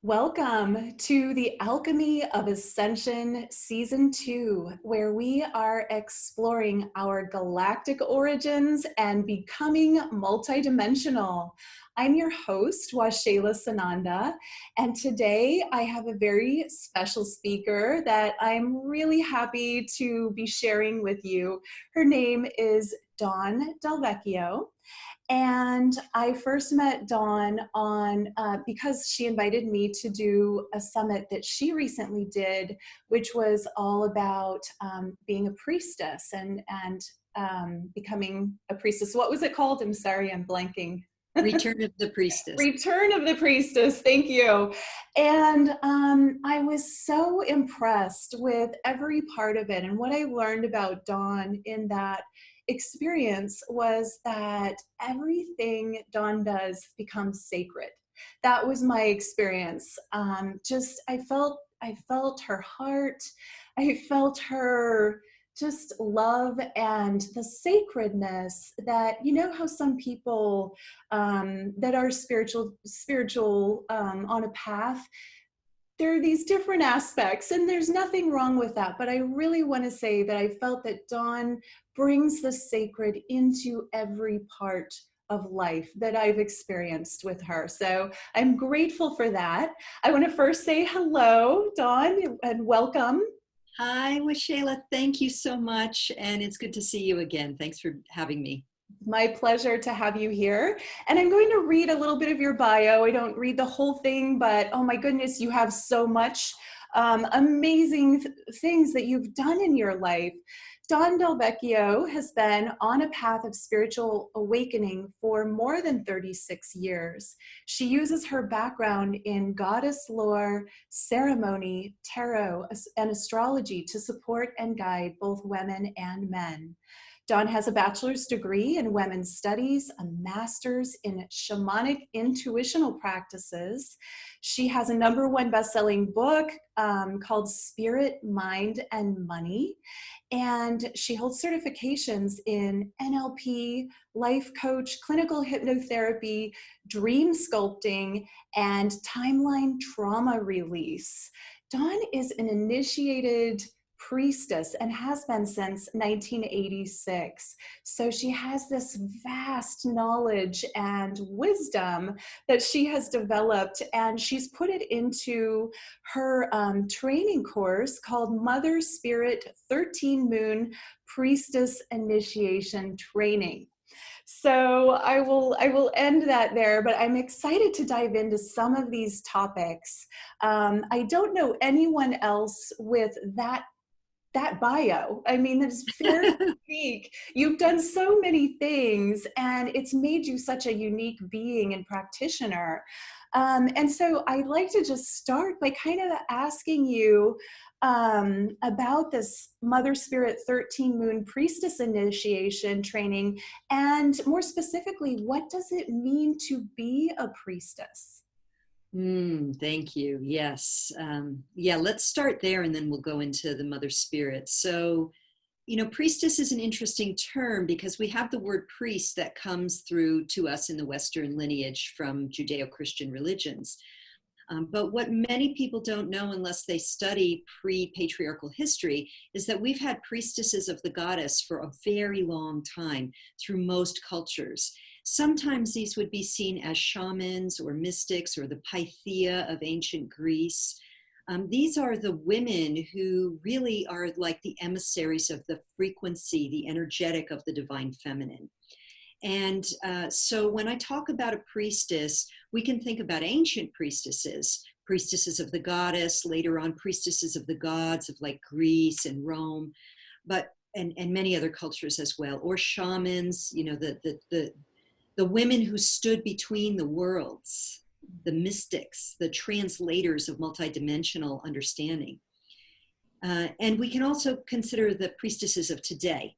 Welcome to the Alchemy of Ascension Season 2, where we are exploring our galactic origins and becoming multidimensional. I'm your host, Washayla Sananda, and today I have a very special speaker that I'm really happy to be sharing with you. Her name is Dawn DelVecchio. And I first met Dawn on because she invited me to do a summit that she recently did, which was all about being a priestess and becoming a priestess. What was it called? I'm sorry, I'm blanking. Return of the Priestess. Return of the Priestess, thank you. And I was so impressed with every part of it. And what I learned about Dawn in that experience was that everything Dawn does becomes sacred. That was my experience. I felt her heart. I felt her just love and the sacredness that, you know, how some people that are spiritual on a path, there are these different aspects, and there's nothing wrong with that. But I really want to say that I felt that Dawn brings the sacred into every part of life that I've experienced with her. So I'm grateful for that. I want to first say hello, Dawn, and welcome. Hi, Washayla. Thank you so much. And it's good to see you again. Thanks for having me. My pleasure to have you here. And I'm going to read a little bit of your bio. I don't read the whole thing, but oh my goodness, you have so much amazing things that you've done in your life. Dawn DelVecchio has been on a path of spiritual awakening for more than 36 years. She uses her background in goddess lore, ceremony, tarot, and astrology to support and guide both women and men. Dawn has a bachelor's degree in women's studies, a master's in shamanic intuitional practices. She has a #1 best-selling book called Spirit, Mind, and Money. And she holds certifications in NLP, life coach, clinical hypnotherapy, dream sculpting, and timeline trauma release. Dawn is an initiated priestess and has been since 1986. So she has this vast knowledge and wisdom that she has developed, and she's put it into her training course called Mother Spirit 13 Moon Priestess Initiation Training. So I will end that there, but I'm excited to dive into some of these topics. I don't know anyone else with that bio. I mean, that's very unique. You've done so many things, and it's made you such a unique being and practitioner. And so I'd like to just start by kind of asking you about this Mother Spirit 13 Moon Priestess Initiation Training, and more specifically, what does it mean to be a priestess? Thank you. Yes. Yeah, let's start there and then we'll go into the Mother Spirit. So, priestess is an interesting term because we have the word priest that comes through to us in the Western lineage from Judeo-Christian religions. But what many people don't know unless they study pre-patriarchal history is that we've had priestesses of the goddess for a very long time through most cultures. Sometimes these would be seen as shamans or mystics or the Pythia of ancient Greece. These are the women who really are like the emissaries of the frequency, the energetic of the divine feminine. And so when I talk about a priestess, we can think about ancient priestesses, priestesses of the goddess, later on priestesses of the gods of like Greece and Rome, and many other cultures as well, or shamans, the women who stood between the worlds, the mystics, the translators of multidimensional understanding. And we can also consider the priestesses of today.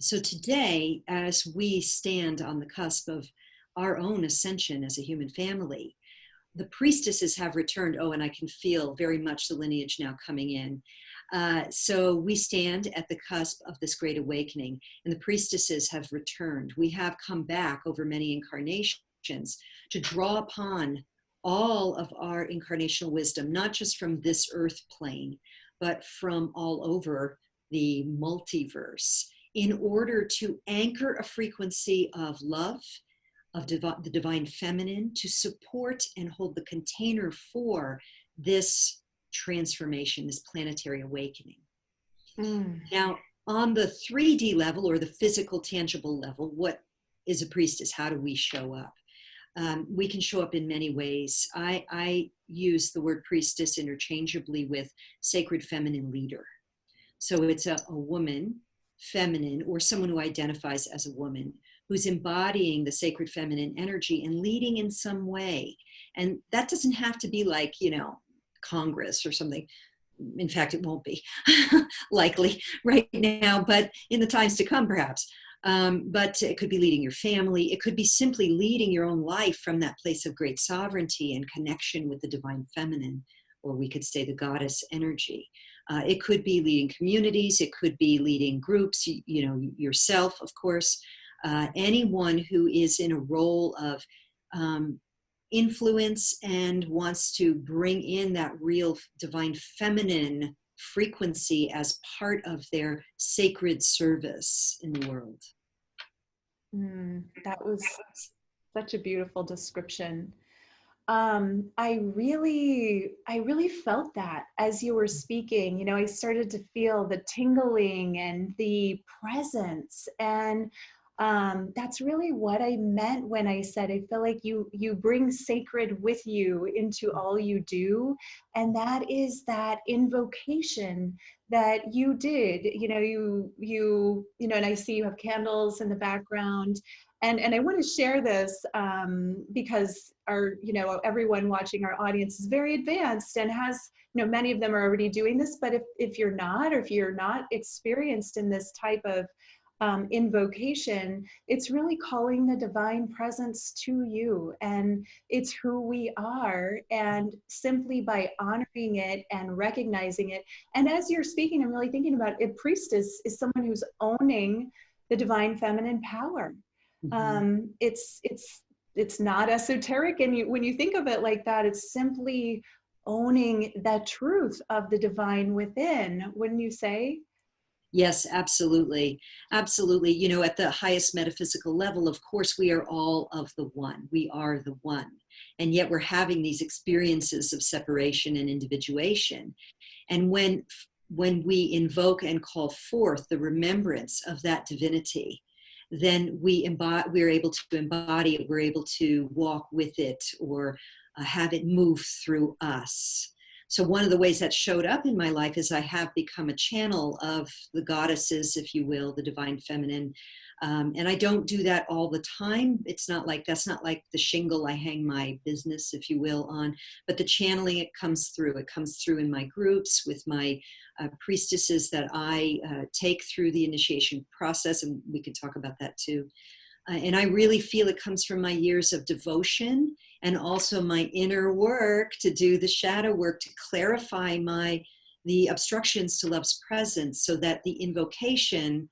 So today, as we stand on the cusp of our own ascension as a human family, the priestesses have returned. Oh, and I can feel very much the lineage now coming in. So we stand at the cusp of this great awakening, and the priestesses have returned. We have come back over many incarnations to draw upon all of our incarnational wisdom, not just from this earth plane, but from all over the multiverse, in order to anchor a frequency of love, of the divine feminine, to support and hold the container for this transformation, this planetary awakening. Now, on the 3D level, or the physical, tangible level, what is a priestess? How do we show up? We can show up in many ways. I use the word priestess interchangeably with sacred feminine leader. So it's a woman, feminine, or someone who identifies as a woman, who's embodying the sacred feminine energy and leading in some way. And that doesn't have to be like, Congress or something. In fact, it won't be likely right now, but in the times to come, perhaps. But it could be leading your family. It could be simply leading your own life from that place of great sovereignty and connection with the divine feminine, or we could say the goddess energy. It could be leading communities. It could be leading groups, yourself, of course. Anyone who is in a role of influence and wants to bring in that real divine feminine frequency as part of their sacred service in the world. That was such a beautiful description. I really felt that as you were speaking. I started to feel the tingling and the presence, and that's really what I meant when I said I feel like you bring sacred with you into all you do, and that is that invocation that you did. And I see you have candles in the background. And I want to share this because everyone watching, our audience, is very advanced and has, many of them are already doing this. But if you're not, or if you're not experienced in this type of invocation, it's really calling the divine presence to you, and it's who we are. And simply by honoring it and recognizing it, and as you're speaking, I'm really thinking about it. Priestess is someone who's owning the divine feminine power. It's not esoteric, and when you think of it like that, it's simply owning that truth of the divine within, wouldn't you say? Yes, absolutely. Absolutely. At the highest metaphysical level, of course, we are all of the one. We are the one. And yet we're having these experiences of separation and individuation. And when we invoke and call forth the remembrance of that divinity, then we're able to embody it. We're able to walk with it, or have it move through us. So one of the ways that showed up in my life is I have become a channel of the goddesses, if you will, the divine feminine. And I don't do that all the time. That's not like the shingle I hang my business, if you will, on. But the channeling, it comes through. It comes through in my groups with my priestesses that I take through the initiation process. And we could talk about that too. And I really feel it comes from my years of devotion, and also my inner work to do the shadow work to clarify the obstructions to love's presence, so that the invocation,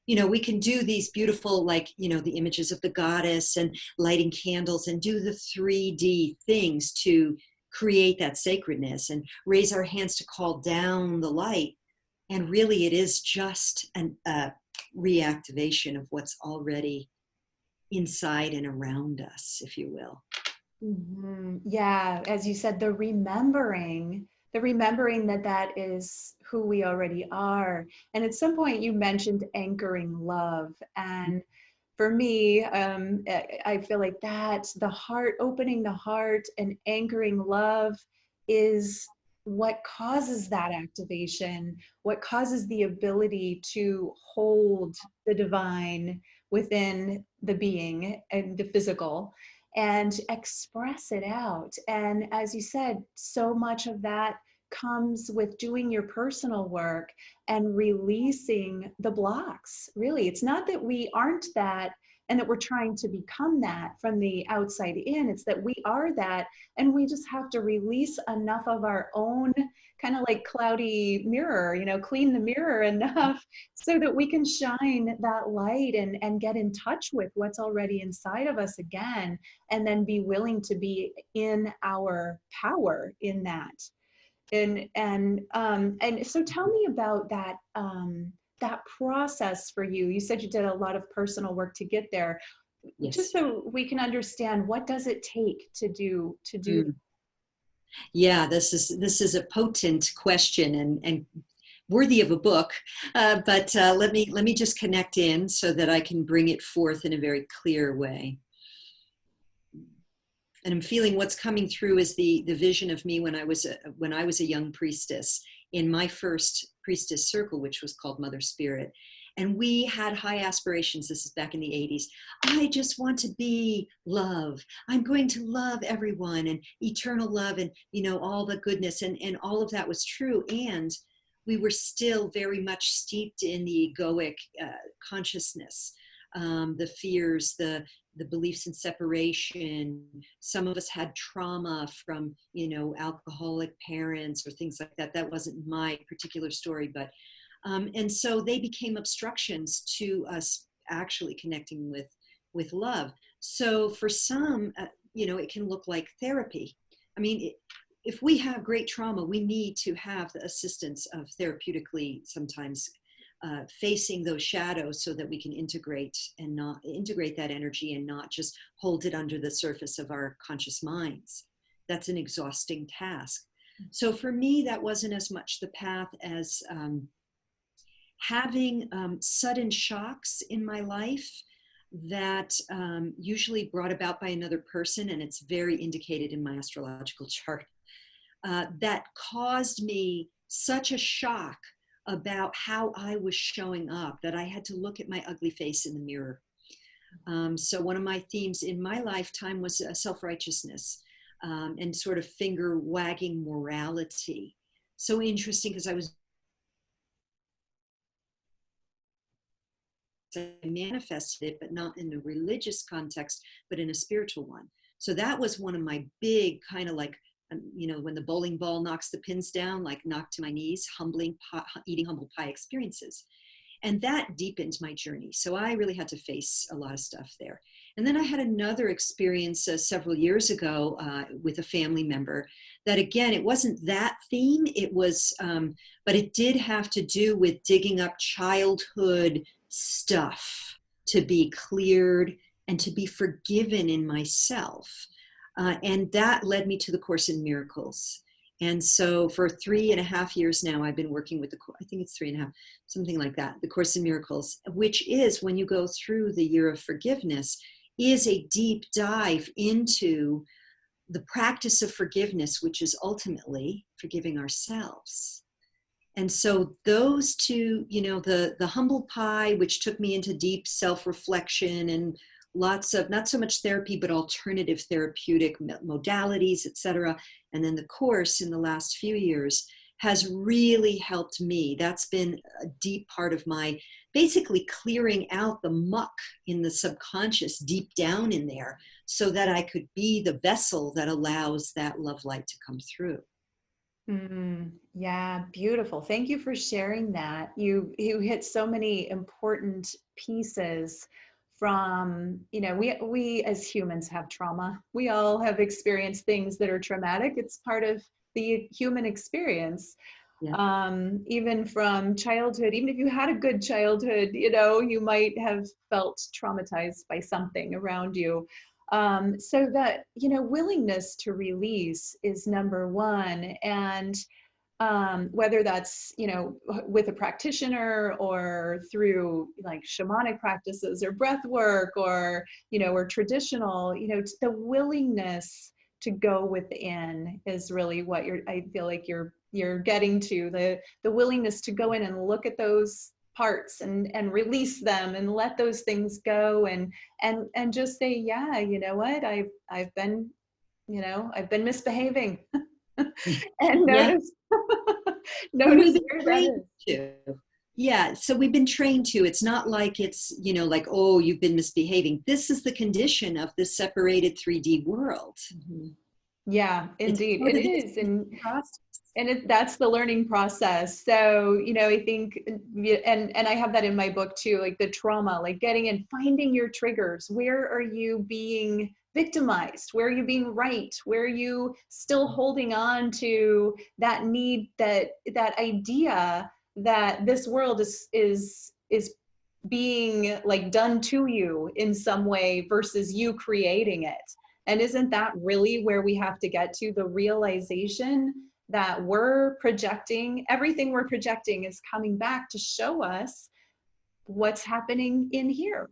we can do these beautiful, the images of the goddess and lighting candles and do the 3D things to create that sacredness and raise our hands to call down the light. And really it is just a reactivation of what's already inside and around us, if you will. Yeah, as you said, the remembering that is who we already are. And at some point you mentioned anchoring love, and for me, I feel like that opening the heart and anchoring love is what causes that activation, what causes the ability to hold the divine within the being and the physical, and express it out. And as you said, so much of that comes with doing your personal work and releasing the blocks. Really, it's not that we aren't that and that we're trying to become that from the outside in. It's that we are that, and we just have to release enough of our own kind of like cloudy mirror, clean the mirror enough so that we can shine that light and get in touch with what's already inside of us again, and then be willing to be in our power in that. And so tell me about that, that process for you. You said you did a lot of personal work to get there. Yes. Just so we can understand, what does it take to do Yeah, this is a potent question and worthy of a book. But let me just connect in so that I can bring it forth in a very clear way. And I'm feeling what's coming through is the vision of me when I was a young priestess in my first priestess circle, which was called Mother Spirit. And we had high aspirations. This is back in the 80s. I just want to be love. I'm going to love everyone, and eternal love, and all the goodness, and all of that was true. And we were still very much steeped in the egoic consciousness, the fears, the beliefs in separation. Some of us had trauma from, alcoholic parents or things like that. That wasn't my particular story, but, and so they became obstructions to us actually connecting with love. So for some, it can look like therapy. I mean, if we have great trauma, we need to have the assistance of therapeutically sometimes facing those shadows so that we can integrate that energy and not just hold it under the surface of our conscious minds. That's an exhausting task. So for me, that wasn't as much the path as having sudden shocks in my life that usually brought about by another person, and it's very indicated in my astrological chart, that caused me such a shock about how I was showing up that I had to look at my ugly face in the mirror. So one of my themes in my lifetime was self-righteousness and sort of finger-wagging morality. So interesting, because I manifested it, but not in a religious context, but in a spiritual one. So that was one of my big kind of like, when the bowling ball knocks the pins down, like knocked to my knees, eating humble pie experiences. And that deepened my journey. So I really had to face a lot of stuff there. And then I had another experience several years ago with a family member that, again, it wasn't that theme. It was, but it did have to do with digging up childhood stuff to be cleared and to be forgiven in myself. And that led me to the Course in Miracles. And so for 3.5 years now, I've been working with I think it's 3.5, something like that, the Course in Miracles, which is, when you go through the year of forgiveness, is a deep dive into the practice of forgiveness, which is ultimately forgiving ourselves. And so those two, the humble pie, which took me into deep self-reflection and lots of, not so much therapy, but alternative therapeutic modalities, etc. And then the Course in the last few years has really helped me. That's been a deep part of my basically clearing out the muck in the subconscious deep down in there so that I could be the vessel that allows that love light to come through. Yeah, beautiful. Thank you for sharing that. You hit so many important pieces from, we as humans have trauma. We all have experienced things that are traumatic. It's part of the human experience. Yeah. Even from childhood, even if you had a good childhood, you might have felt traumatized by something around you. So that, willingness to release is number one. And whether that's, with a practitioner or through like shamanic practices or breath work or, or traditional, the willingness to go within is really what I feel like you're getting to, the willingness to go in and look at those parts and release them and let those things go and just say, yeah, you know what, I've been misbehaving. And notice We've notice been where that trained is. to. Yeah, so we've been trained to. It's not like it's, you know, like, oh, you've been misbehaving. This is the condition of this separated 3D world. Mhm. Yeah, It's indeed. part It of this is. process. And that's the learning process. So, you know, I think, and I have that in my book too, like the trauma, like getting and finding your triggers. Where are you being victimized? Where are you being right? Where are you still holding on to that need, that idea that this world is being like done to you in some way versus you creating it? And isn't that really where we have to get to, the realization that we're projecting, everything we're projecting is coming back to show us what's happening in here.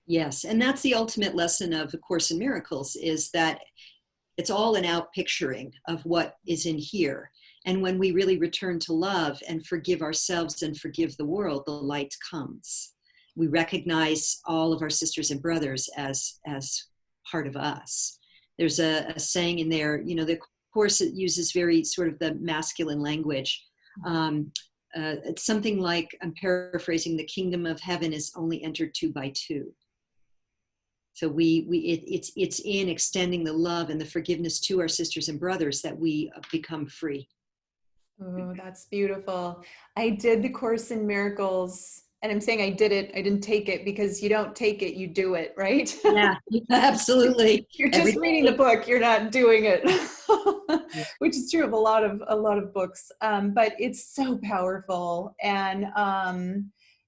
Yes, and that's the ultimate lesson of A Course in Miracles, is that it's all an out picturing of what is in here. And when we really return to love and forgive ourselves and forgive the world, the light comes. We recognize all of our sisters and brothers as part of us. There's a saying in there, you know, the Course uses very sort of the masculine language. It's something like, I'm paraphrasing, the kingdom of heaven is only entered 2 by 2. So it's in extending the love and the forgiveness to our sisters and brothers that we become free. Oh, that's beautiful. I did the Course in Miracles, and I'm saying I did it, I didn't take it, because you don't take it, you do it, right? Yeah, absolutely. You're Every just reading the day. book, you're not doing it. Which is true of a lot of books. But it's so powerful, and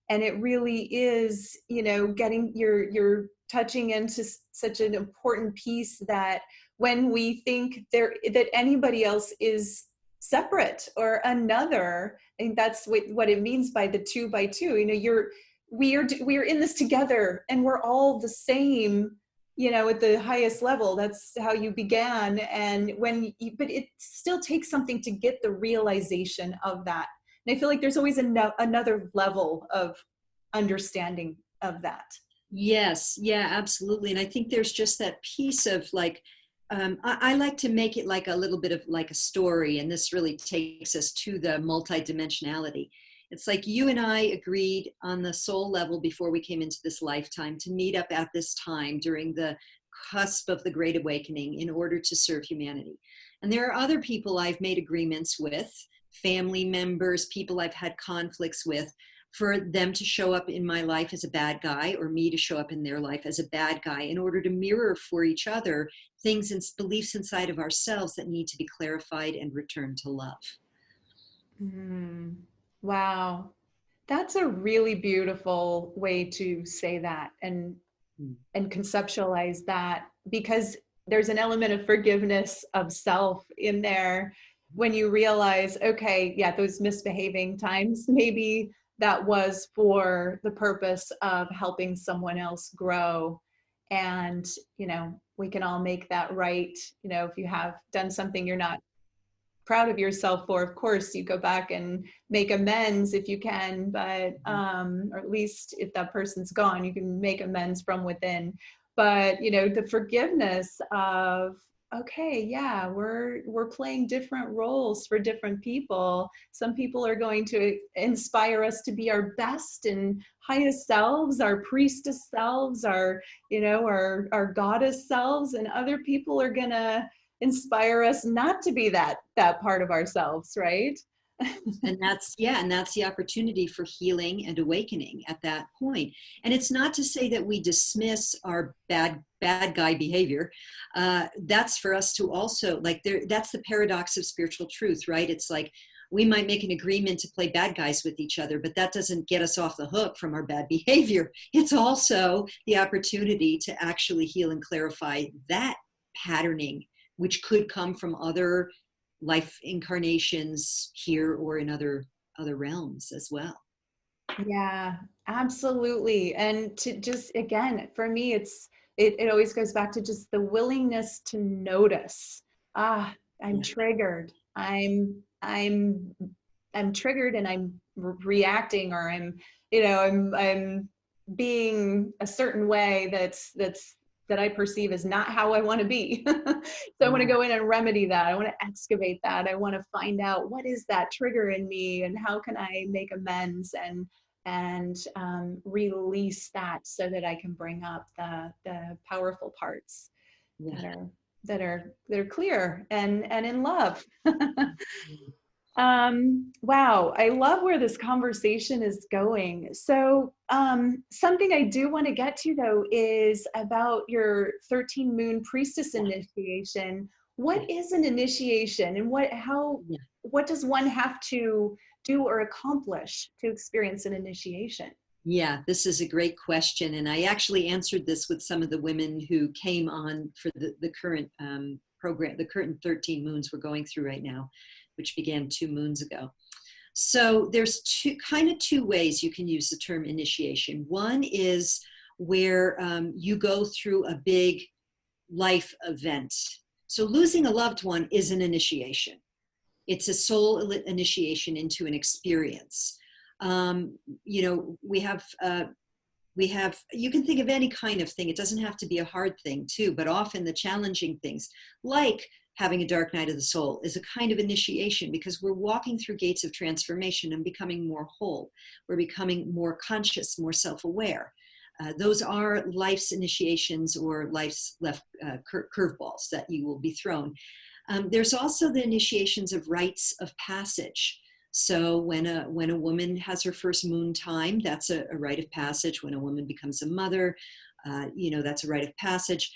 it really is, you know, getting, you're touching into such an important piece, that when we think that anybody else is separate or another, I think that's what it means by the 2 by 2. You know, we are in this together, and we're all the same, you know, at the highest level. That's how you began. And but it still takes something to get the realization of that. And I feel like there's always another level of understanding of that. Yes, yeah, absolutely. And I think there's just that piece of like, I like to make it like a little bit of like a story, and this really takes us to the multidimensionality. It's like you and I agreed on the soul level before we came into this lifetime to meet up at this time during the cusp of the Great Awakening in order to serve humanity. And there are other people I've made agreements with, family members, people I've had conflicts with, for them to show up in my life as a bad guy, or me to show up in their life as a bad guy, in order to mirror for each other things and beliefs inside of ourselves that need to be clarified and returned to love. Wow. That's a really beautiful way to say that, and conceptualize that, because there's an element of forgiveness of self in there, when you realize, okay, yeah, those misbehaving times, maybe that was for the purpose of helping someone else grow. And, you know, we can all make that right. You know, if you have done something you're not proud of yourself for, of course you go back and make amends if you can, but or at least if that person's gone, you can make amends from within. But, you know, the forgiveness of, okay, yeah, we're playing different roles for different people. Some people are going to inspire us to be our best and highest selves, our priestess selves, our, you know, our goddess selves, and other people are gonna inspire us not to be that part of ourselves, right? And that's, yeah, and that's the opportunity for healing and awakening at that point. And it's not to say that we dismiss our bad guy behavior. That's for us to also, like, that's the paradox of spiritual truth, right? It's like, we might make an agreement to play bad guys with each other, but that doesn't get us off the hook from our bad behavior. It's also the opportunity to actually heal and clarify that patterning, which could come from other life incarnations here or in other realms as well. Yeah, absolutely. And to just, again, for me, it always goes back to just the willingness to notice. I'm Yeah. triggered. I'm triggered, and I'm reacting, or I'm, you know, I'm being a certain way that's that I perceive as not how I want to be. So I want to go in and remedy that. I want to excavate that. I want to find out what is that trigger in me and how can I make amends and release that so that I can bring up the powerful parts Yeah. that are clear and in love. Wow, I love where this conversation is going. So something I do want to get to though is about your 13 moon priestess initiation. What is an initiation, and what does one have to do or accomplish to experience an initiation? Yeah, this is a great question. And I actually answered this with some of the women who came on for the current program, the current 13 moons we're going through right now, which began 2 moons ago. So there's two ways you can use the term initiation. One is where you go through a big life event. So losing a loved one is an initiation. It's a soul initiation into an experience. You know, we have, you can think of any kind of thing. It doesn't have to be a hard thing too, but often the challenging things, like having a dark night of the soul, is a kind of initiation because we're walking through gates of transformation and becoming more whole. We're becoming more conscious, more self-aware. Those are life's initiations or life's left curveballs that you will be thrown. There's also the initiations of rites of passage. So when a woman has her first moon time, that's a rite of passage. When a woman becomes a mother, you know, that's a rite of passage.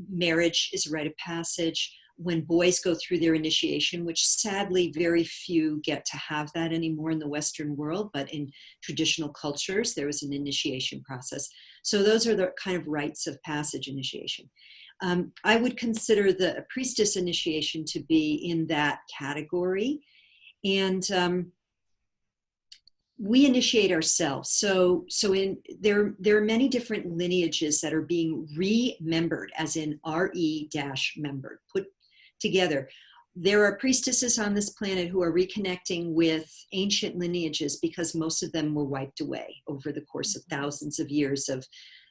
Marriage is a rite of passage. When boys go through their initiation, which sadly very few get to have that anymore in the Western world, but in traditional cultures, there was an initiation process. So those are the kind of rites of passage initiation. I would consider the priestess initiation to be in that category. And we initiate ourselves. So there are many different lineages that are being remembered, as in re-membered, put together. There are priestesses on this planet who are reconnecting with ancient lineages because most of them were wiped away over the course of thousands of years of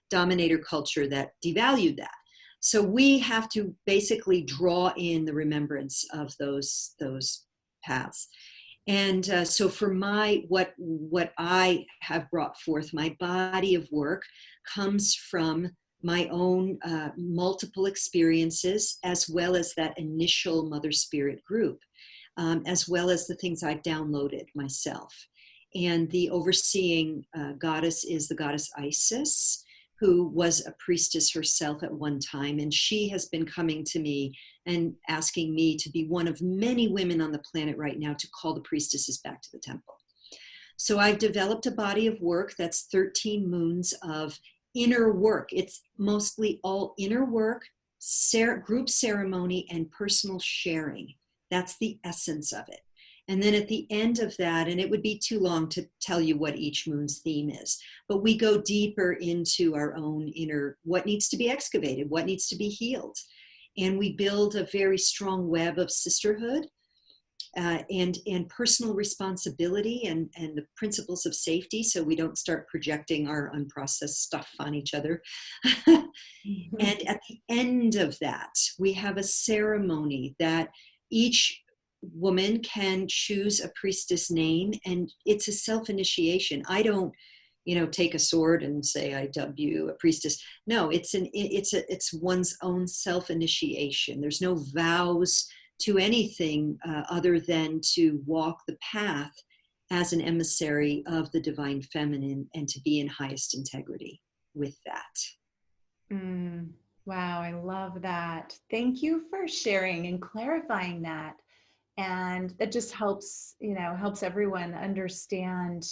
dominator culture that devalued that. So we have to basically draw in the remembrance of those paths. And so for what I have brought forth, my body of work comes from my own multiple experiences, as well as that initial Mother Spirit group, as well as the things I've downloaded myself. And the overseeing goddess is the goddess Isis, who was a priestess herself at one time. And she has been coming to me and asking me to be one of many women on the planet right now to call the priestesses back to the temple. So I've developed a body of work that's 13 moons of inner work. It's mostly all inner work, group ceremony, and personal sharing. That's the essence of it. And then at the end of that, and it would be too long to tell you what each moon's theme is, but we go deeper into our own inner, what needs to be excavated, what needs to be healed. And we build a very strong web of sisterhood and personal responsibility and the principles of safety, so we don't start projecting our unprocessed stuff on each other. And at the end of that, we have a ceremony that each woman can choose a priestess name, and it's a self-initiation. I don't, take a sword and say, I dub you a priestess. No, it's one's own self-initiation. There's no vows to anything other than to walk the path as an emissary of the divine feminine and to be in highest integrity with that. Wow, I love that. Thank you for sharing and clarifying that. And that just helps everyone understand.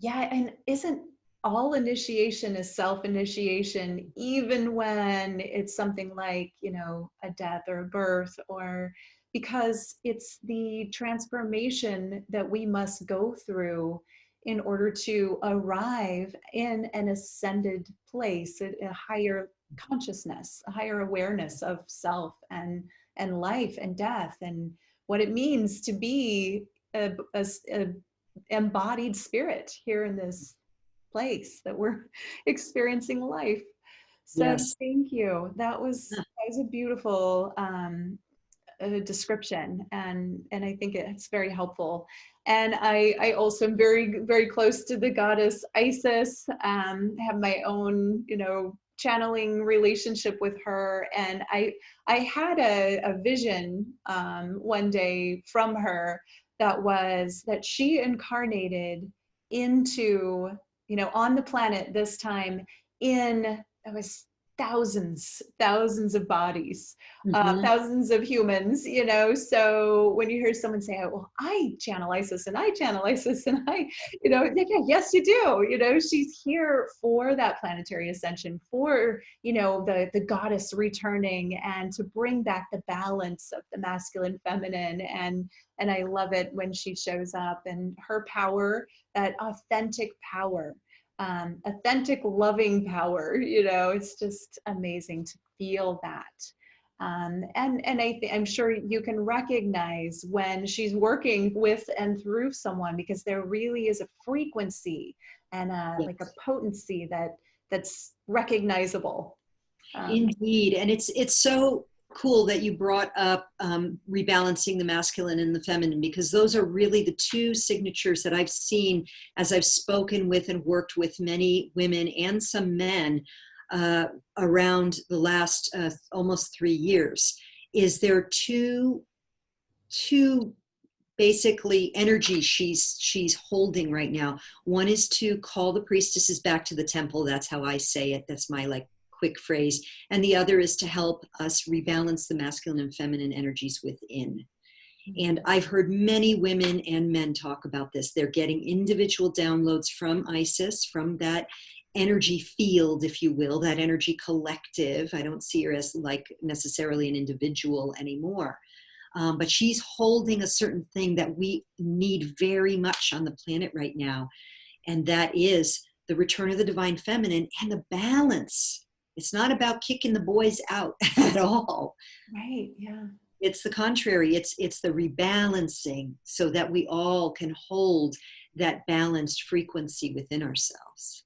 Yeah, and isn't all initiation is self-initiation, even when it's something like, a death or a birth, or because it's the transformation that we must go through in order to arrive in an ascended place, a higher consciousness, a higher awareness of self and life and death, and what it means to be a embodied spirit here in this place that we're experiencing life. So Yes. thank you. That was a beautiful description, and I think it's very helpful. And I also am very very close to the goddess Isis. I have my own channeling relationship with her, and I had a vision one day from her that was that she incarnated into on the planet this time in it was thousands of bodies, Hmm. thousands of humans, so when you hear someone say, oh, well, I channel Isis and I channel Isis and yeah, yes you do, she's here for that planetary ascension, for the goddess returning and to bring back the balance of the masculine feminine. And I love it when she shows up, and her power, that authentic power, authentic loving power, it's just amazing to feel that. And I'm sure you can recognize when she's working with and through someone, because there really is a frequency and like a Yes. potency that's recognizable. Indeed. And it's so cool that you brought up rebalancing the masculine and the feminine, because those are really the two signatures that I've seen as I've spoken with and worked with many women and some men around the last almost 3 years. Is there two basically energy she's holding right now. One is to call the priestesses back to the temple. That's how I say it. That's my like quick phrase. And the other is to help us rebalance the masculine and feminine energies within. And I've heard many women and men talk about this. They're getting individual downloads from Isis, from that energy field, if you will, that energy collective. I don't see her as like necessarily an individual anymore. But she's holding a certain thing that we need very much on the planet right now. And that is the return of the divine feminine and the balance. It's not about kicking the boys out at all. Right. Yeah. It's the contrary. It's the rebalancing so that we all can hold that balanced frequency within ourselves.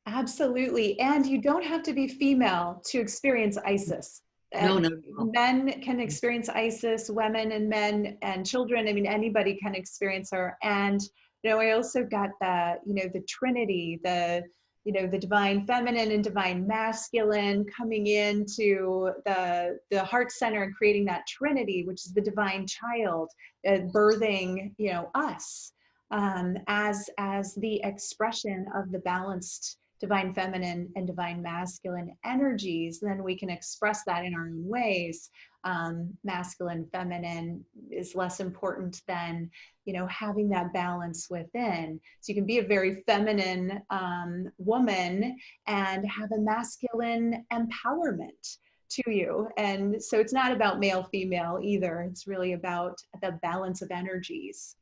Absolutely. And you don't have to be female to experience Isis. No, And no, no. men can experience Isis, women and men and children. I mean, anybody can experience her. And, I also got the Trinity, the divine feminine and divine masculine coming into the heart center and creating that Trinity, which is the divine child, birthing, us as the expression of the balanced divine feminine and divine masculine energies. Then we can express that in our own ways. Masculine, feminine is less important than, having that balance within. So you can be a very feminine woman and have a masculine empowerment to you. And so it's not about male, female either. It's really about the balance of energies.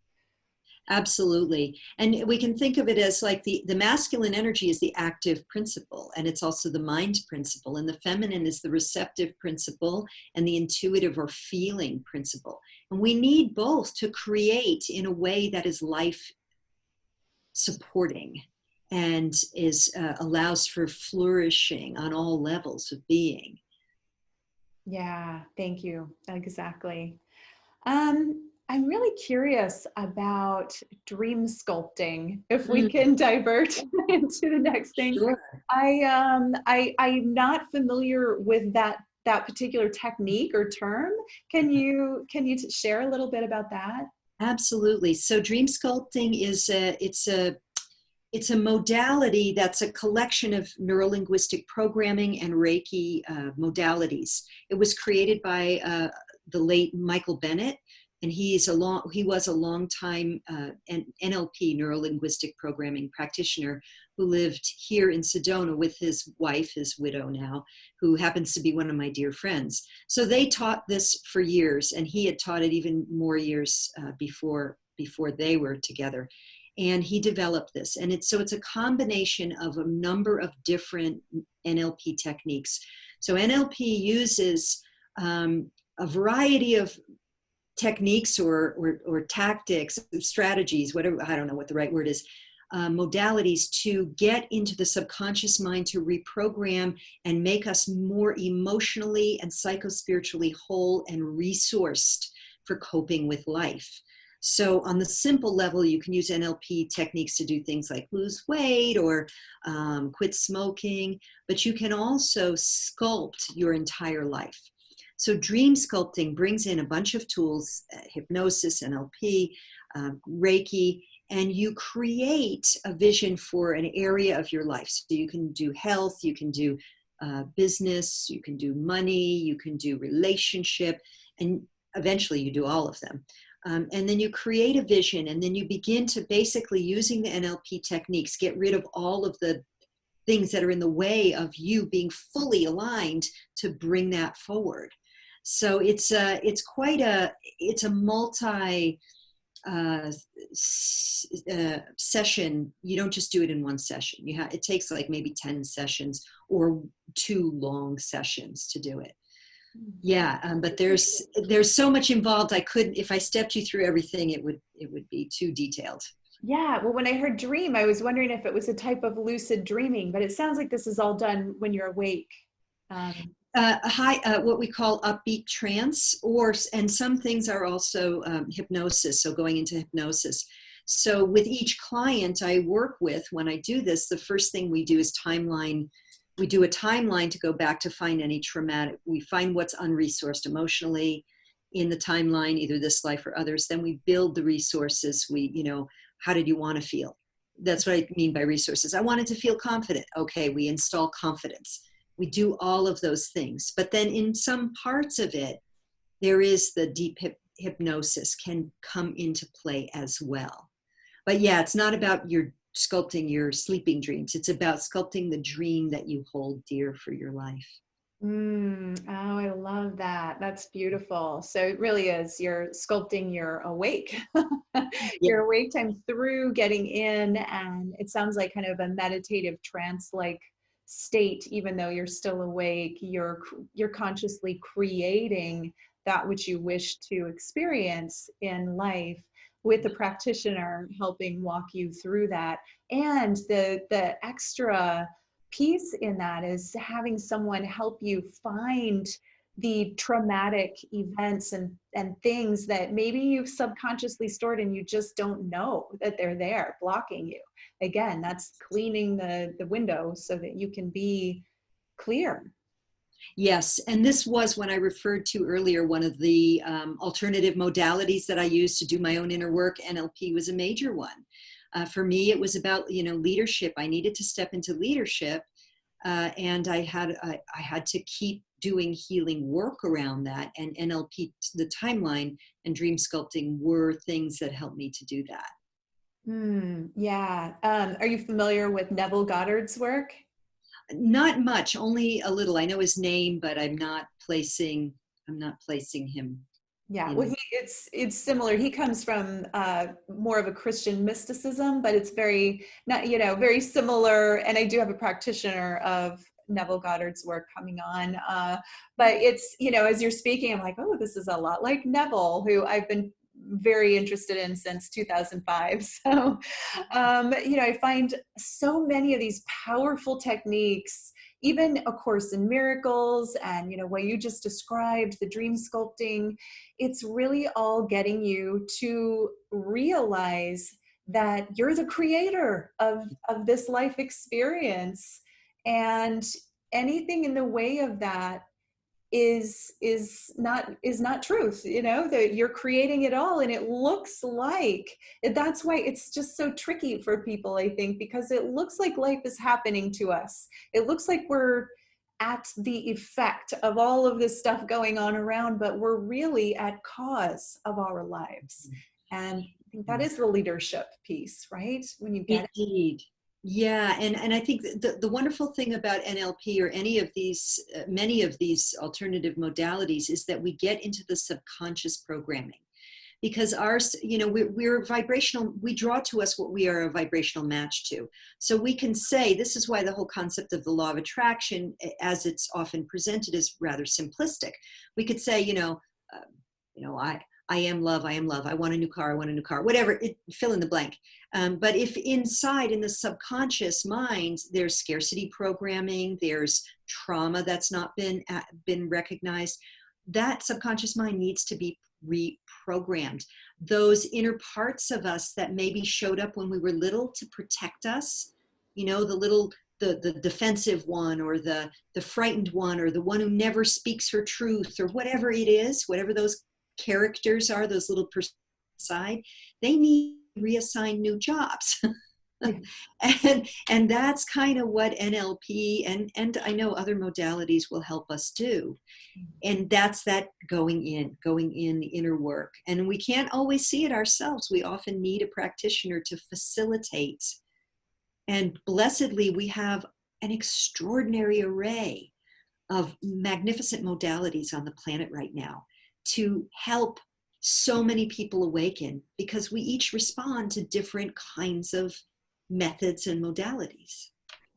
Absolutely. And we can think of it as like the masculine energy is the active principle, and it's also the mind principle. And the feminine is the receptive principle and the intuitive or feeling principle. And we need both to create in a way that is life supporting and is allows for flourishing on all levels of being. Yeah, thank you. Exactly. I'm really curious about dream sculpting. If we Mm, can divert into the next thing, sure. I'm not familiar with that particular technique or term. Can you share a little bit about that? Absolutely. So dream sculpting is it's a modality that's a collection of neurolinguistic programming and Reiki modalities. It was created by the late Michael Bennett, and he was a long time NLP, neurolinguistic programming practitioner, who lived here in Sedona with his wife, his widow now, who happens to be one of my dear friends. So they taught this for years, and he had taught it even more years before they were together. And he developed this. And it's a combination of a number of different NLP techniques. So NLP uses a variety of techniques or tactics, strategies, whatever, I don't know what the right word is, modalities to get into the subconscious mind to reprogram and make us more emotionally and psychospiritually whole and resourced for coping with life. So on the simple level, you can use NLP techniques to do things like lose weight or quit smoking, but you can also sculpt your entire life. So dream sculpting brings in a bunch of tools, hypnosis, NLP, Reiki, and you create a vision for an area of your life. So you can do health, you can do business, you can do money, you can do relationship, and eventually you do all of them. And then you create a vision, and then you begin to basically, using the NLP techniques, get rid of all of the things that are in the way of you being fully aligned to bring that forward. So it's quite a multi session. You don't just do it in one session. It takes like maybe 10 sessions or 2 long sessions to do it. Yeah, but there's so much involved. I couldn't, if I stepped you through everything, it would be too detailed. Yeah, well, when I heard dream, I was wondering if it was a type of lucid dreaming, but it sounds like this is all done when you're awake. What we call upbeat trance, and some things are also hypnosis, so going into hypnosis. So with each client I work with, when I do this, the first thing we do is timeline. We do a timeline to go back to find any traumatic, we find what's unresourced emotionally in the timeline, either this life or others. Then we build the resources. How did you want to feel? That's what I mean by resources. I wanted to feel confident. Okay, we install confidence. We do all of those things. But then in some parts of it, there is the deep hypnosis can come into play as well. But yeah, it's not about your sculpting your sleeping dreams. It's about sculpting the dream that you hold dear for your life. Oh, I love that. That's beautiful. So it really is, you're sculpting your awake, your awake time through getting in, and it sounds like kind of a meditative trance-like state. Even though you're still awake, you're consciously creating that which you wish to experience in life, with a practitioner helping walk you through that. And the extra piece in that is having someone help you find the traumatic events and things that maybe you've subconsciously stored and you just don't know that they're there blocking you. Again, that's cleaning the window so that you can be clear. Yes, and this was, when I referred to earlier, one of the alternative modalities that I use to do my own inner work. NLP was a major one. For me, it was about, leadership. I needed to step into leadership, and I had to keep doing healing work around that. And NLP, the timeline, and dream sculpting were things that helped me to do that. Yeah. Are you familiar with Neville Goddard's work? Not much, only a little. I know his name, but I'm not placing him. Yeah, well, it's similar. He comes from more of a Christian mysticism, but it's very similar. And I do have a practitioner of Neville Goddard's work coming on, but it's, as you're speaking, I'm like, oh, this is a lot like Neville, who I've been very interested in since 2005. So, I find so many of these powerful techniques, even A Course in Miracles, and what you just described, the dream sculpting, it's really all getting you to realize that you're the creator of this life experience, and anything in the way of that is not truth. That you're creating it all, and it looks like, that's why it's just so tricky for people, I think, because it looks like life is happening to us. It looks like we're at the effect of all of this stuff going on around, but we're really at cause of our lives. And I think that is the leadership piece, right? When you get Indeed. Yeah, and I think the wonderful thing about NLP or any of these, many of these alternative modalities, is that we get into the subconscious programming, because we're vibrational. We draw to us what we are a vibrational match to. So we can say, this is why the whole concept of the law of attraction, as it's often presented, is rather simplistic. We could say, I am love, I am love, I want a new car, I want a new car, whatever, fill in the blank. But if inside in the subconscious mind, there's scarcity programming, there's trauma that's not been recognized, that subconscious mind needs to be reprogrammed. Those inner parts of us that maybe showed up when we were little to protect us, you know, the defensive one, or the frightened one, or the one who never speaks her truth, or whatever it is, whatever those characters are, those little side, they need reassigned new jobs. and that's kind of what NLP and I know other modalities will help us do. And that's that going in the inner work. And we can't always see it ourselves. We often need a practitioner to facilitate. And blessedly, we have an extraordinary array of magnificent modalities on the planet right now to help so many people awaken, because we each respond to different kinds of methods and modalities.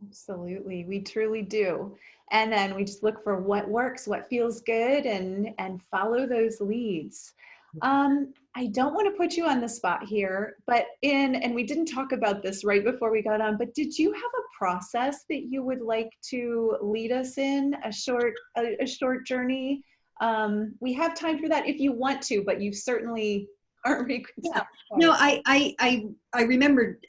Absolutely, we truly do. And then we just look for what works, what feels good, and follow those leads. I don't want to put you on the spot here, but and we didn't talk about this right before we got on, but did you have a process that you would like to lead us in, a short journey? We have time for that if you want to, but you certainly aren't required. Yeah. No, I remembered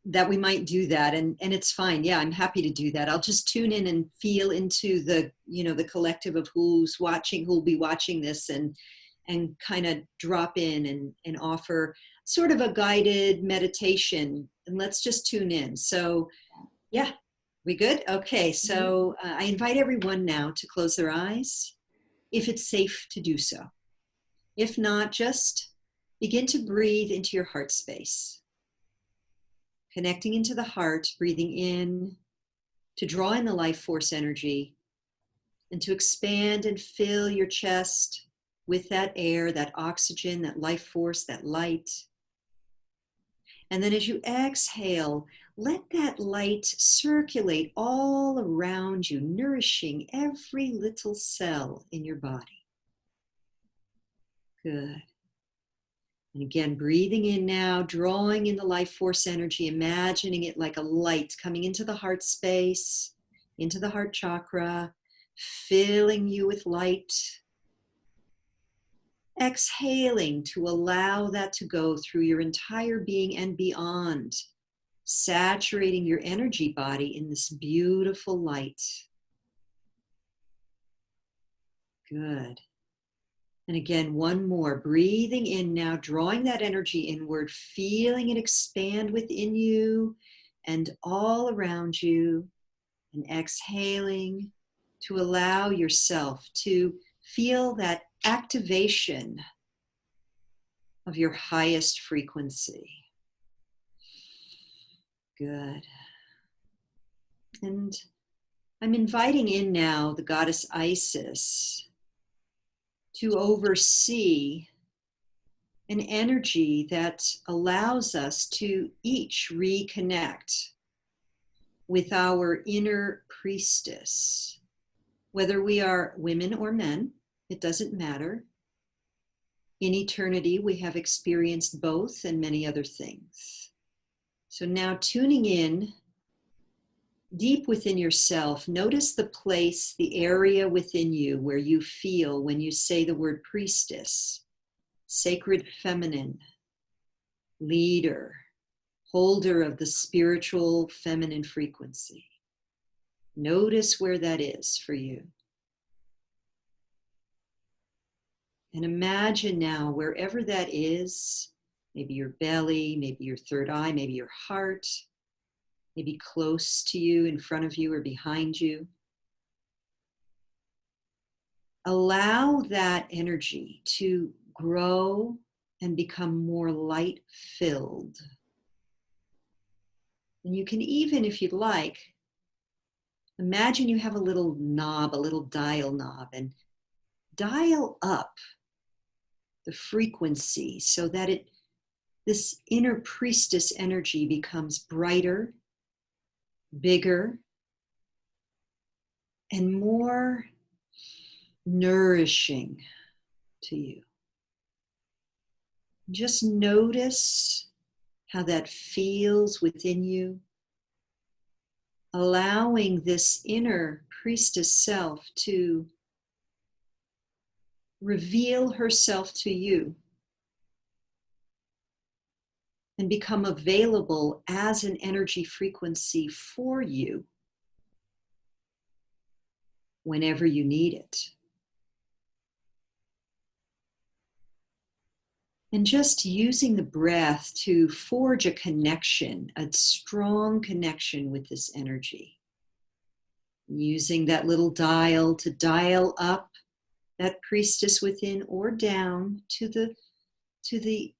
that we might do that, and it's fine. Yeah, I'm happy to do that. I'll just tune in and feel into the, you know, the collective of who's watching, who'll be watching this, and kind of drop in and offer sort of a guided meditation, and let's just tune in. So yeah, we good? Okay, so I invite everyone now to close their eyes if it's safe to do so. If not, just begin to breathe into your heart space. Connecting into the heart, breathing in to draw in the life force energy, and to expand and fill your chest with that air, that oxygen, that life force, that light. And then as you exhale, let that light circulate all around you, nourishing every little cell in your body. Good. And again, breathing in now, drawing in the life force energy, imagining it like a light coming into the heart space, into the heart chakra, filling you with light. Exhaling to allow that to go through your entire being and beyond, saturating your energy body in this beautiful light. Good. And again, one more. Breathing in now, drawing that energy inward, feeling it expand within you and all around you, and exhaling to allow yourself to feel that activation of your highest frequency. Good. And I'm inviting in now the goddess Isis to oversee an energy that allows us to each reconnect with our inner priestess. Whether we are women or men, it doesn't matter. In eternity, we have experienced both and many other things. So now tuning in deep within yourself, notice the place, the area within you where you feel when you say the word priestess, sacred feminine, leader, holder of the spiritual feminine frequency. Notice where that is for you. And imagine now, wherever that is, maybe your belly, maybe your third eye, maybe your heart, maybe close to you, in front of you, or behind you. Allow that energy to grow and become more light-filled. And you can even, if you'd like, imagine you have a little knob, a little dial knob, and dial up the frequency so that this inner priestess energy becomes brighter, bigger, and more nourishing to you. Just notice how that feels within you, allowing this inner priestess self to reveal herself to you and become available as an energy frequency for you whenever you need it. And just using the breath to forge a connection, a strong connection with this energy. Using that little dial to dial up that priestess within or down to the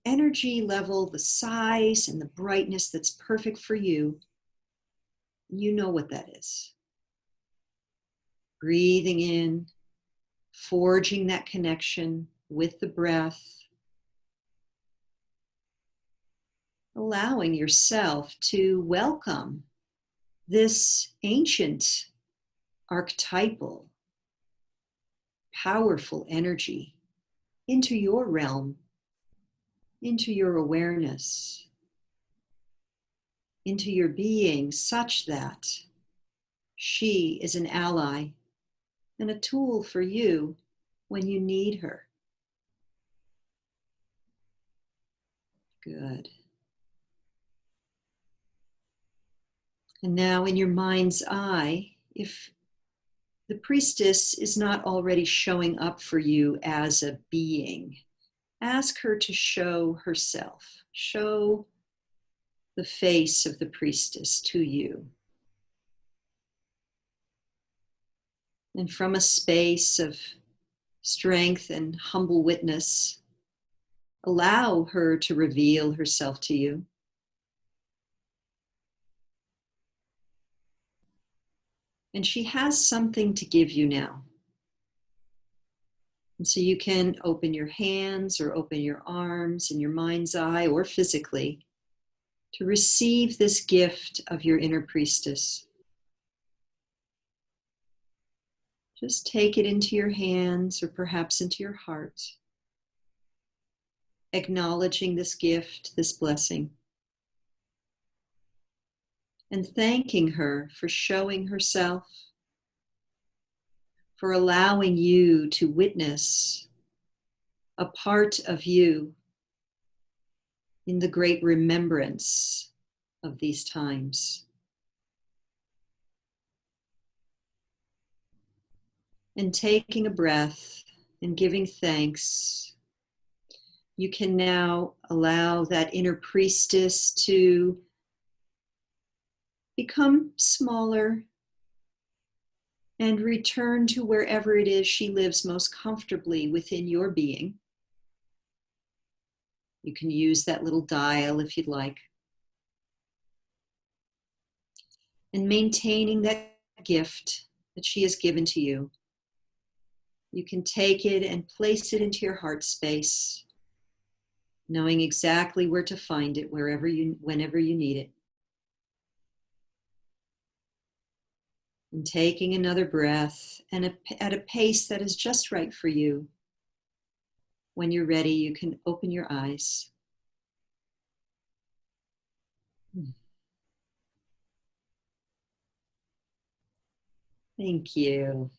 energy level, the size and the brightness that's perfect for you. You know what that is. Breathing in, forging that connection with the breath, allowing yourself to welcome this ancient, archetypal, powerful energy into your realm, into your awareness, into your being, such that she is an ally and a tool for you when you need her. Good. And now in your mind's eye, if the priestess is not already showing up for you as a being, ask her to show herself. Show the face of the priestess to you. And from a space of strength and humble witness, allow her to reveal herself to you. And she has something to give you now. And so you can open your hands or open your arms in your mind's eye or physically to receive this gift of your inner priestess. Just take it into your hands or perhaps into your heart, acknowledging this gift, this blessing, and thanking her for showing herself, for allowing you to witness a part of you in the great remembrance of these times. And taking a breath and giving thanks, you can now allow that inner priestess to become smaller and return to wherever it is she lives most comfortably within your being. You can use that little dial if you'd like. And maintaining that gift that she has given to you, you can take it and place it into your heart space, knowing exactly where to find it whenever you need it. And taking another breath and at a pace that is just right for you. When you're ready, you can open your eyes. Thank you.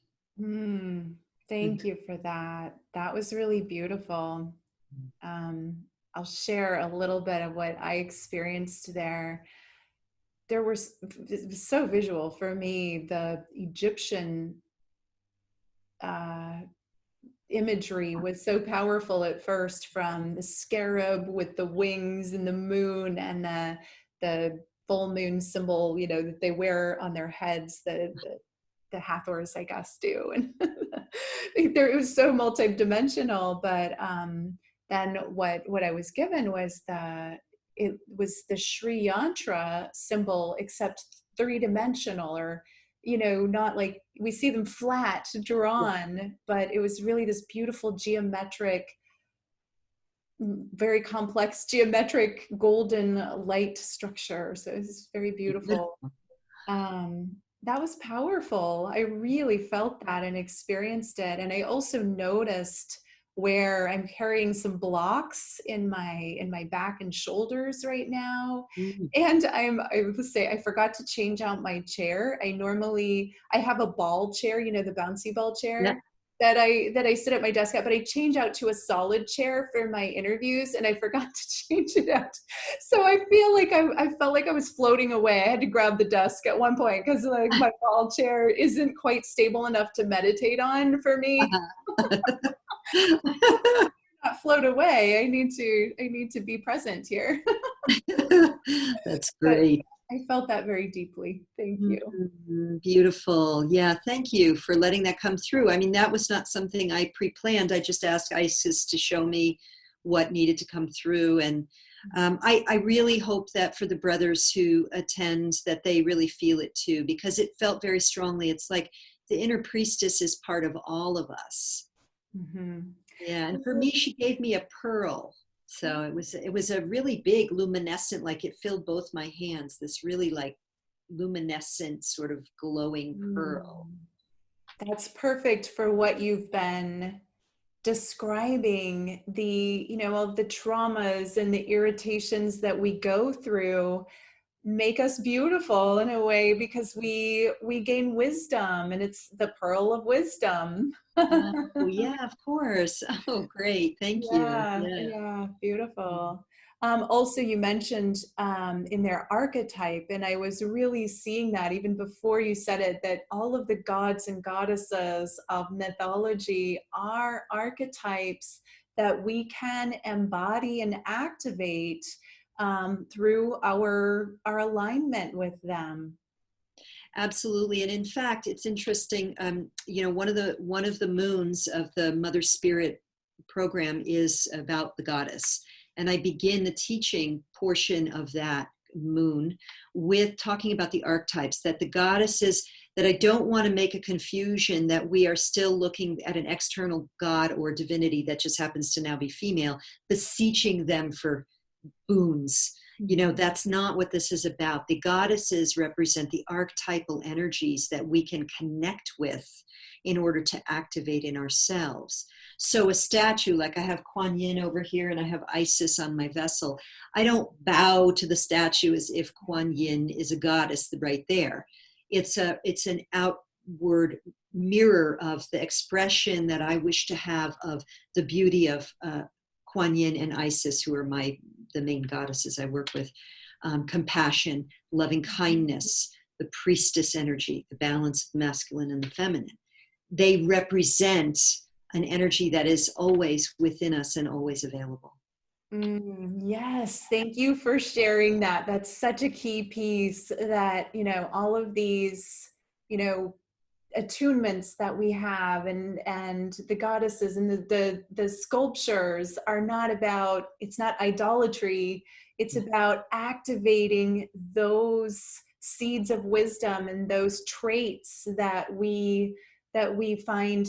Thank you for that. That was really beautiful. I'll share a little bit of what I experienced there. It was so visual for me, the Egyptian imagery was so powerful at first, from the scarab with the wings and the moon and the full moon symbol, that they wear on their heads, the Hathors, I guess, do. And it was so multidimensional. But then what I was given was it was the Sri Yantra symbol, except three-dimensional, or not like we see them flat drawn, but it was really this beautiful geometric, very complex geometric golden light structure. So it's very beautiful. That was powerful. I really felt that and experienced it. And I also noticed where I'm carrying some blocks in my back and shoulders right now. Mm. And I would say I forgot to change out my chair. I have a ball chair, you know, the bouncy ball Yep. chair that I sit at my desk at, but I change out to a solid chair for my interviews, and I forgot to change it out. So I feel like I felt like I was floating away. I had to grab the desk at one point because like my ball chair isn't quite stable enough to meditate on for me. Not float away. I need to be present here. That's But great. I felt that very deeply. Thank you. Beautiful. Yeah, thank you for letting that come through. I mean, that was not something I pre-planned. I just asked Isis to show me what needed to come through. And I really hope that for the brothers who attend, that they really feel it too, because it felt very strongly. It's like the inner priestess is part of all of us. Mm-hmm. Yeah, and for me, she gave me a pearl. So it was a really big luminescent, like it filled both my hands, this really like luminescent sort of glowing pearl. That's perfect for what you've been describing, the, you know, all the traumas and the irritations that we go through make us beautiful in a way because we gain wisdom, and it's the pearl of wisdom. Oh, yeah, of course. Oh, great. Thank you. Yeah, Yeah. yeah, beautiful. Also, you mentioned in their archetype, and I was really seeing that even before you said it, that all of the gods and goddesses of mythology are archetypes that we can embody and activate through our alignment with them. Absolutely. And in fact, it's interesting. One of the moons of the Mother Spirit program is about the goddess. And I begin the teaching portion of that moon with talking about the archetypes, that the goddesses, that I don't want to make a confusion that we are still looking at an external god or divinity that just happens to now be female, beseeching them for boons. That's not what this is about. The goddesses represent the archetypal energies that we can connect with in order to activate in ourselves. So a statue, like I have Kuan Yin over here and I have Isis on my vessel, I don't bow to the statue as if Kuan Yin is a goddess right there. It's an outward mirror of the expression that I wish to have of the beauty of Kuan Yin and Isis, who are the main goddesses I work with. Compassion, loving kindness, the priestess energy, the balance of masculine and the feminine. They represent an energy that is always within us and always available. Yes, thank you for sharing that. That's such a key piece, that, you know, all of these, you know, attunements that we have, and the goddesses and the sculptures are not about, it's not idolatry, it's about activating those seeds of wisdom and those traits that we find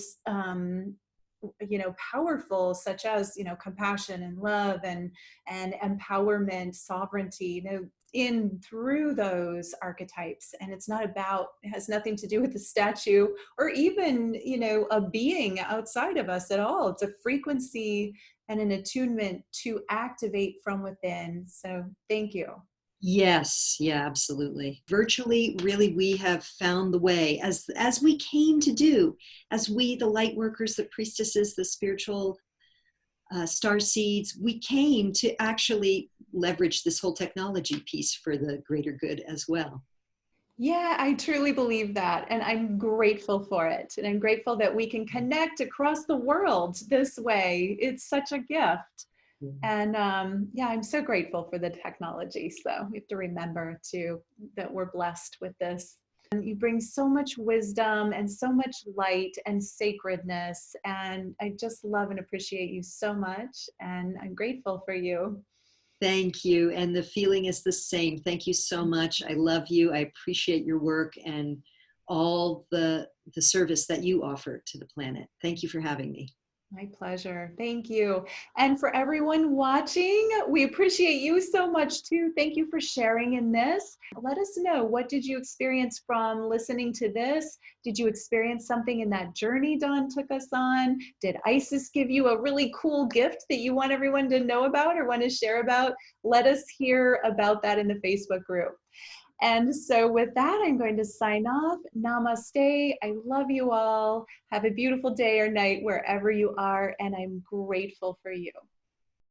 you know, powerful, such as, you know, compassion and love and empowerment, sovereignty, you know, in through those archetypes. And it's not about, it has nothing to do with the statue or even, you know, a being outside of us at all. It's a frequency and an attunement to activate from within. So thank you. Yes, yeah, absolutely. Virtually, really, we have found the way, as we came to do, as we, the light workers, the priestesses, the spiritual star seeds, we came to actually leverage this whole technology piece for the greater good as well. Yeah, I truly believe that. And I'm grateful for it. And I'm grateful that we can connect across the world this way. It's such a gift. And yeah, I'm so grateful for the technology. So we have to remember too that we're blessed with this. And you bring so much wisdom and so much light and sacredness. And I just love and appreciate you so much. And I'm grateful for you. Thank you. And the feeling is the same. Thank you so much. I love you. I appreciate your work and all the service that you offer to the planet. Thank you for having me. My pleasure. Thank you. And for everyone watching, we appreciate you so much too. Thank you for sharing in this. Let us know, what did you experience from listening to this? Did you experience something in that journey Dawn took us on? Did Isis give you a really cool gift that you want everyone to know about or want to share about? Let us hear about that in the Facebook group. And so with that, I'm going to sign off. Namaste. I love you all. Have a beautiful day or night wherever you are, and I'm grateful for you.